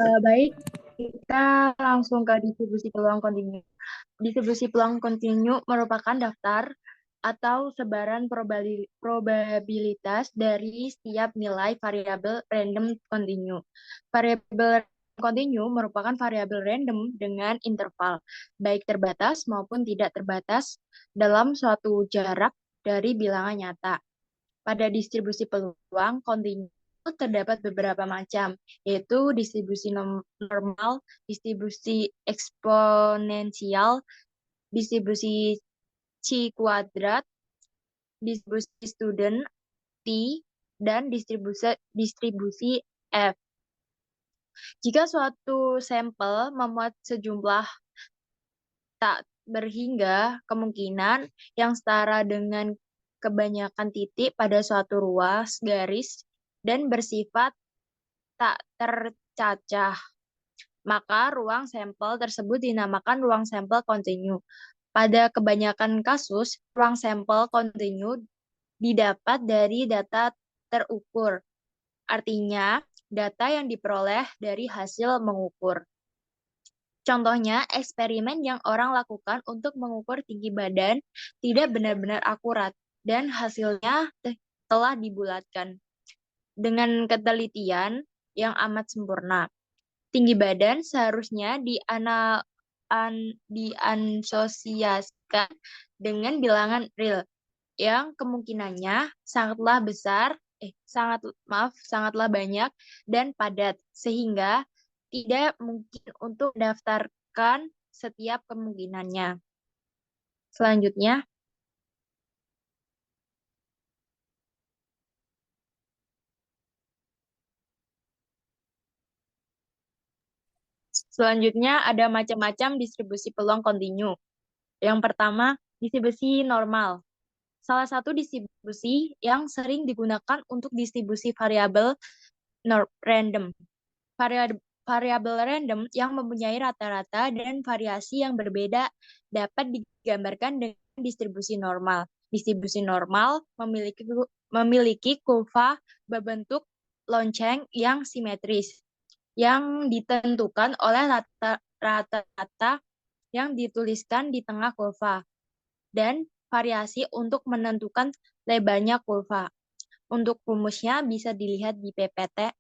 Baik, kita langsung ke distribusi peluang kontinu. Distribusi peluang kontinu merupakan daftar atau sebaran probabilitas dari setiap nilai variabel random kontinu. Variabel kontinu merupakan variabel random dengan interval, baik terbatas maupun tidak terbatas dalam suatu jarak dari bilangan nyata. Pada distribusi peluang kontinu terdapat beberapa macam, yaitu distribusi normal, distribusi eksponensial, distribusi C kuadrat, distribusi student T, dan distribusi F. Jika suatu sampel memuat sejumlah tak berhingga kemungkinan yang setara dengan kebanyakan titik pada suatu ruas garis dan bersifat tak tercacah, maka ruang sampel tersebut dinamakan ruang sampel kontinu. Pada kebanyakan kasus, ruang sampel kontinu didapat dari data terukur, artinya data yang diperoleh dari hasil mengukur. Contohnya, eksperimen yang orang lakukan untuk mengukur tinggi badan tidak benar-benar akurat, dan hasilnya telah dibulatkan dengan ketelitian yang amat sempurna. Tinggi badan seharusnya diasosiasikan dengan bilangan real yang kemungkinannya sangatlah banyak dan padat sehingga tidak mungkin untuk mendaftarkan setiap kemungkinannya. Selanjutnya, ada macam-macam distribusi peluang kontinu. Yang pertama, distribusi normal. Salah satu distribusi yang sering digunakan untuk distribusi variabel random. Variabel random yang mempunyai rata-rata dan variasi yang berbeda dapat digambarkan dengan distribusi normal. Distribusi normal memiliki kurva berbentuk lonceng yang simetris, yang ditentukan oleh rata-rata yang dituliskan di tengah kurva, dan variasi untuk menentukan lebarnya kurva. Untuk rumusnya bisa dilihat di PPT.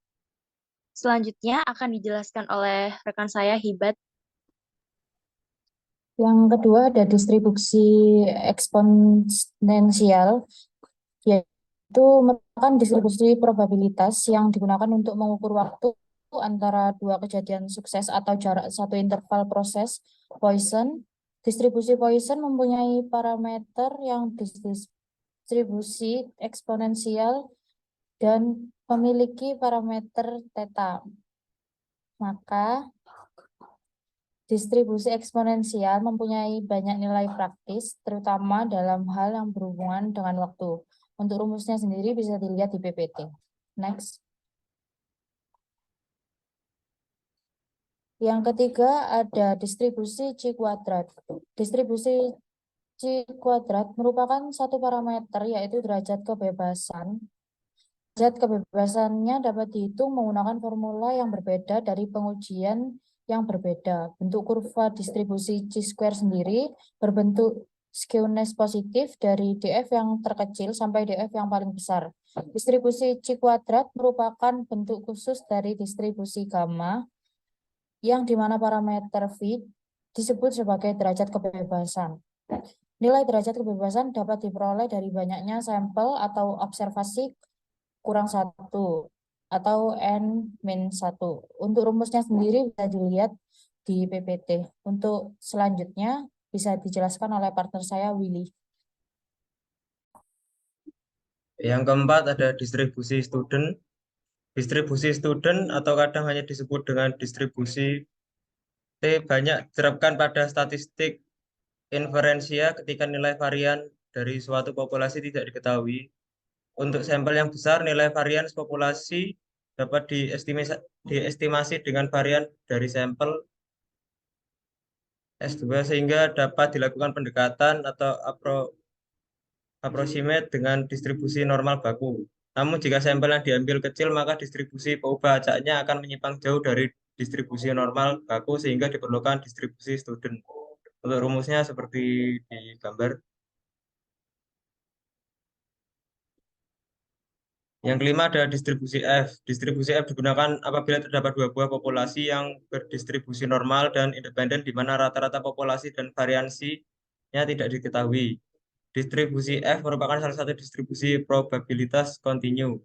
Selanjutnya akan dijelaskan oleh rekan saya, Hibat. Yang kedua ada distribusi eksponensial, yaitu merupakan distribusi probabilitas yang digunakan untuk mengukur waktu antara dua kejadian sukses atau jarak satu interval proses Poisson. Distribusi Poisson mempunyai parameter yang distribusi eksponensial dan memiliki parameter theta. Maka distribusi eksponensial mempunyai banyak nilai praktis, terutama dalam hal yang berhubungan dengan waktu. Untuk rumusnya sendiri bisa dilihat di PPT. Next. Yang ketiga ada distribusi C kuadrat. Distribusi C kuadrat merupakan satu parameter, yaitu derajat kebebasan. Derajat kebebasannya dapat dihitung menggunakan formula yang berbeda dari pengujian yang berbeda. Bentuk kurva distribusi C-square sendiri berbentuk skewness positif dari df yang terkecil sampai df yang paling besar. Distribusi C kuadrat merupakan bentuk khusus dari distribusi gamma yang dimana parameter V disebut sebagai derajat kebebasan. Nilai derajat kebebasan dapat diperoleh dari banyaknya sampel atau observasi kurang satu atau N-1. Untuk rumusnya sendiri bisa dilihat di PPT. Untuk selanjutnya bisa dijelaskan oleh partner saya, Willy. Yang keempat ada distribusi student. Distribusi student atau kadang hanya disebut dengan distribusi T banyak diterapkan pada statistik inferensia ketika nilai varian dari suatu populasi tidak diketahui. Untuk sampel yang besar, nilai varian populasi dapat diestimasi dengan varian dari sampel S2 sehingga dapat dilakukan pendekatan atau approximate dengan distribusi normal baku. Namun jika sampel yang diambil kecil, maka distribusi peubah acaknya akan menyimpang jauh dari distribusi normal baku sehingga diperlukan distribusi student. Untuk rumusnya seperti di gambar. Yang kelima ada distribusi F. Distribusi F digunakan apabila terdapat dua buah populasi yang berdistribusi normal dan independen di mana rata-rata populasi dan variansinya tidak diketahui. Distribusi F merupakan salah satu distribusi probabilitas kontinu.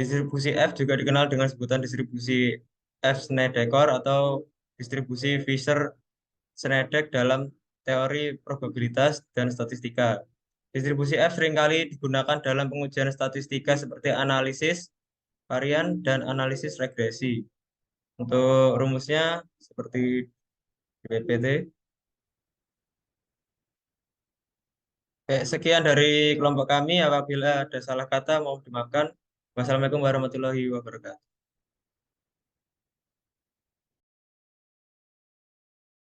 Distribusi F juga dikenal dengan sebutan distribusi F-Snedeker atau distribusi Fisher-Snedek dalam teori probabilitas dan statistika. Distribusi F seringkali digunakan dalam pengujian statistika seperti analisis varian dan analisis regresi. Untuk rumusnya seperti di PPT. Sekian dari kelompok kami. Apabila ada salah kata mohon dimaafkan. Wassalamualaikum warahmatullahi wabarakatuh.